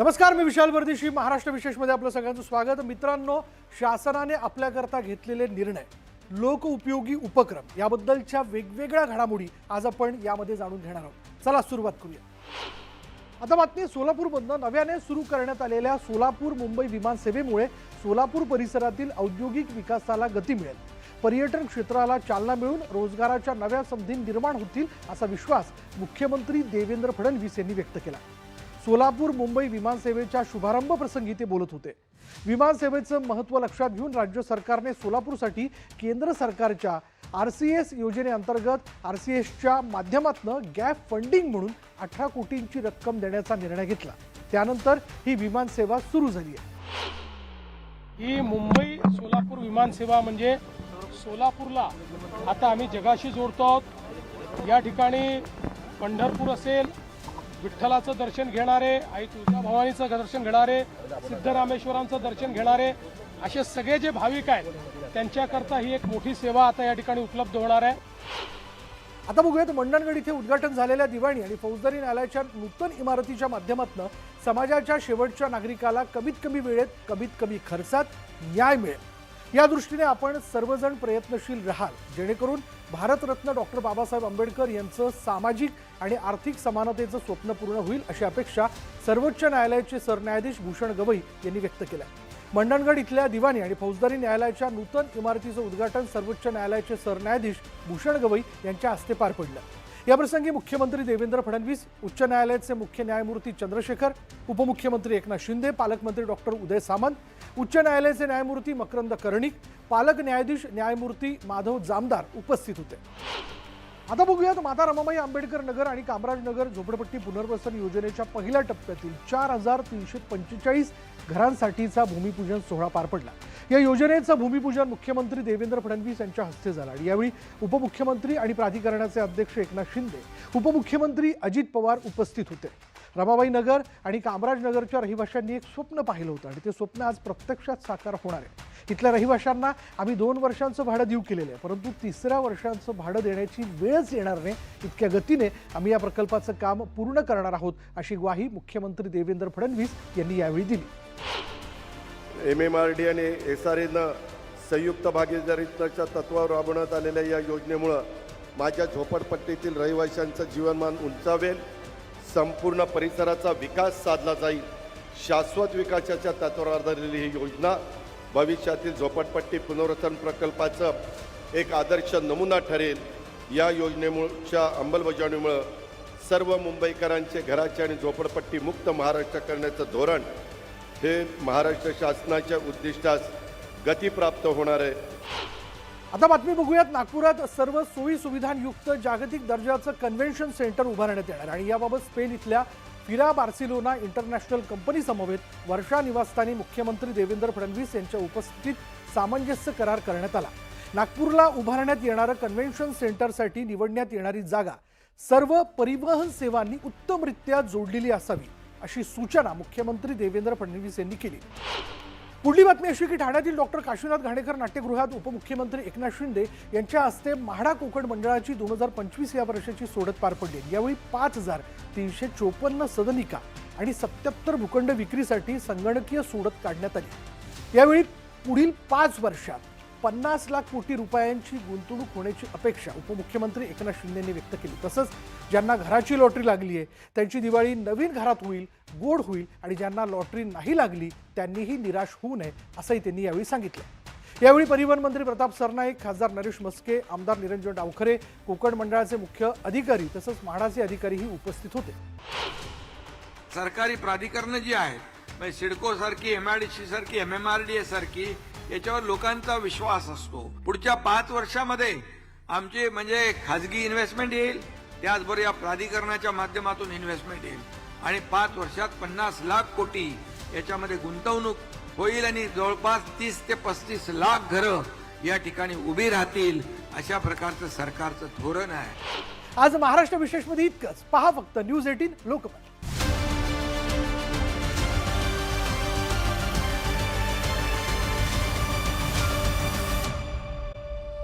नमस्कार, मी विशाल परदेशी. महाराष्ट्र विशेषमध्ये आपलं सगळ्यांचं स्वागत. मित्रांनो, शासनाने आपल्याकरता घेतलेले निर्णय, लोक उपयोगी उपक्रम याबद्दलच्या वेगवेगळ्या घडामोडी आज आपण यामध्ये जाणून घेणार आहोत. चला सुरुवात करूया. आता बातमी सोलापूरमधून. नव्याने सुरू करण्यात आलेल्या सोलापूर मुंबई विमान सेवेमुळे सोलापूर परिसरातील औद्योगिक विकासाला गती मिळेल. पर्यटन क्षेत्राला चालना मिळून रोजगाराच्या नव्या संधी निर्माण होतील असा विश्वास मुख्यमंत्री देवेंद्र फडणवीस यांनी व्यक्त केला. सोलापूर मुंबई विमान सेवेच्या शुभारंभ प्रसंगी ते बोलत होते. विमान सेवेचं महत्त्व लक्षात घेऊन राज्य सरकारने सोलापूरसाठी केंद्र सरकारच्या RCS योजनेअंतर्गत RCSच्या माध्यमातून गॅप फंडिंग म्हणून 18 कोटींची रक्कम देण्याचा निर्णय घेतला. त्यानंतर ही विमान सेवा सुरू झाली आहे. ही मुंबई सोलापूर विमान सेवा म्हणजे सोलापूरला आता आम्ही जगाशी जोडतो आहोत. या ठिकाणी पंढरपूर असेल, विठ्ठलाचं दर्शन घेणारे, आई तुळजाभवानीचं दर्शन घेणारे, सिद्धरामेश्वरांचं दर्शन घेणारे असे सगळे जे भाविक आहेत त्यांच्याकरता ही एक मोठी सेवा आता या ठिकाणी उपलब्ध होणार आहे. आता बघूयात, मंडणगड इथे उद्घाटन झालेल्या दिवाणी आणि फौजदारी न्यायालयाच्या नूतन इमारतीच्या माध्यमातून समाजाच्या शेवटच्या नागरिकाला कमीत कमी वेळेत कमीत कमी खर्चात न्याय मिळेल. या दृष्टीने आपण सर्वजण प्रयत्नशील राहाल, जेणेकरून भारतरत्न डॉक्टर बाबासाहेब आंबेडकर यांचं सामाजिक आणि आर्थिक समानतेचं स्वप्न पूर्ण होईल, अशी अपेक्षा सर्वोच्च न्यायालयाचे सरन्यायाधीश भूषण गवई यांनी व्यक्त केली. मंडणगड इथल्या दिवाणी आणि फौजदारी न्यायालयाच्या नूतन इमारतीचं उद्घाटन सर्वोच्च न्यायालयाचे सरन्यायाधीश भूषण गवई यांच्या हस्ते पार पडलं. याप्रसंगी मुख्यमंत्री देवेंद्र फडणवीस, उच्च न्यायालयाचे मुख्य न्यायमूर्ती चंद्रशेखर, उपमुख्यमंत्री एकनाथ शिंदे, पालकमंत्री डॉक्टर उदय सामंत, उच्च न्यायालयाचे न्यायमूर्ती मकरंद कर्णिक, पालक न्यायाधीश न्यायमूर्ती माधव जामदार उपस्थित होते. आता बघूयात, माता रमाबाई आंबेडकर नगर आणि कामराज नगर झोपडपट्टी पुनर्वसन योजनेच्या पहिल्या टप्प्यातील 4345 घरांसाठीचा भूमिपूजन सोहळा पार पडला. या योजनेचं भूमिपूजन मुख्यमंत्री देवेंद्र फडणवीस यांच्या हस्ते झालं आणि यावेळी उपमुख्यमंत्री आणि प्राधिकरणाचे अध्यक्ष एकनाथ शिंदे, उपमुख्यमंत्री अजित पवार उपस्थित होते. रमाबाई नगर आणि कामराज नगरच्या रहिवाशांनी एक स्वप्न पाहिलं होतं आणि ते स्वप्न आज प्रत्यक्षात साकार होणार आहे. इथल्या रहिवाशांना आम्ही 2 वर्षांचं भाडं देऊ केलेलं आहे, परंतु 3ऱ्या वर्षांचं भाडं देण्याची वेळच येणार नाही, इतक्या गतीने आम्ही या प्रकल्पाचं काम पूर्ण करणार आहोत, अशी ग्वाही मुख्यमंत्री देवेंद्र फडणवीस यांनी यावेळी दिली. MMRD आणि SRAनं संयुक्त भागीदारीच्या तत्वावर राबवण्यात आलेल्या या योजनेमुळं माझ्या झोपडपट्टीतील रहिवाशांचं जीवनमान उंचावेल, संपूर्ण परिसराचा विकास साधला जाईल. शाश्वत विकासाच्या तत्वावर आधारलेली ही योजना भविष्यातील झोपडपट्टी पुनर्वसन प्रकल्पाचं एक आदर्श नमुना ठरेल. या योजनेच्या अंमलबजावणीमुळं सर्व मुंबईकरांचे घराचे आणि झोपडपट्टी मुक्त महाराष्ट्र करण्याचं धोरण हे महाराष्ट्र शासनाच्या उद्दिष्टास गती प्राप्त होणार आहे. आता बातमी बघूयात. नागपुरात सर्व सोयी सुविधांयुक्त जागतिक दर्जाचं कन्व्हेन्शन सेंटर उभारण्यात येणार आणि याबाबत स्पेन इथल्या फिरा बार्सिलोना इंटरनॅशनल कंपनी समवेत वर्षा निवासस्थानी मुख्यमंत्री देवेंद्र फडणवीस यांच्या उपस्थितीत सामंजस्य करार करण्यात आला. नागपूरला उभारण्यात येणारं कन्व्हेन्शन सेंटरसाठी निवडण्यात येणारी जागा सर्व परिवहन सेवांनी उत्तमरित्या जोडलेली असावी, अशी सूचना मुख्यमंत्री देवेंद्र फडणवीस यांनी केली. पुढली बातमी अशी की ठाण्यातील डॉक्टर काशीनाथ घाणेकर नाट्यगृहात उपमुख्यमंत्री एकनाथ शिंदे यांच्या हस्ते म्हाडा कोकण मंडळाची 2025 या वर्षाची सोडत पार पडली. यावेळी 5354 सदनिका आणि 77 भूखंड विक्रीसाठी संगणकीय सोडत काढण्यात आली. यावेळी पुढील 5 वर्षात 50 लाख कोटी रुपयांची गुंतवणूक होण्याची अपेक्षा उपमुख्यमंत्री एकनाथ शिंदे यांनी व्यक्त केली. तसंच ज्यांना घराची लॉटरी लागली आहे त्यांची दिवाळी नवीन घरात होईल, गोड होईल आणि ज्यांना लॉटरी नाही लागली त्यांनीही निराश होऊ नये, असंही त्यांनी यावेळी सांगितलं. यावेळी परिवहन मंत्री प्रताप सरनाईक, खासदार नरेश मस्के, आमदार निरंजन डावखरे, कोकण मंडळाचे मुख्य अधिकारी तसंच म्हाडाचे अधिकारीही उपस्थित होते. सरकारी प्राधिकरणं जी आहेत, म्हणजे सिडको सारखी, MIDC सारखी, MMRDA सारखी, याच्यावर लोकांचा विश्वास असतो. पुढच्या 5 वर्षामध्ये आमचे म्हणजे खाजगी इन्व्हेस्टमेंट येईल, त्याचबरोबर या प्राधिकरणाच्या माध्यमातून इन्व्हेस्टमेंट येईल आणि 5 वर्षात 50 लाख कोटी याच्यामध्ये गुंतवणूक होईल आणि जवळपास 30 ते 35 लाख घरं या ठिकाणी उभी राहतील. अशा प्रकारचं सरकारचं धोरण आहे. आज महाराष्ट्र विशेषमध्ये इतकंच. पहा फक्त न्यूज 18 लोकमत.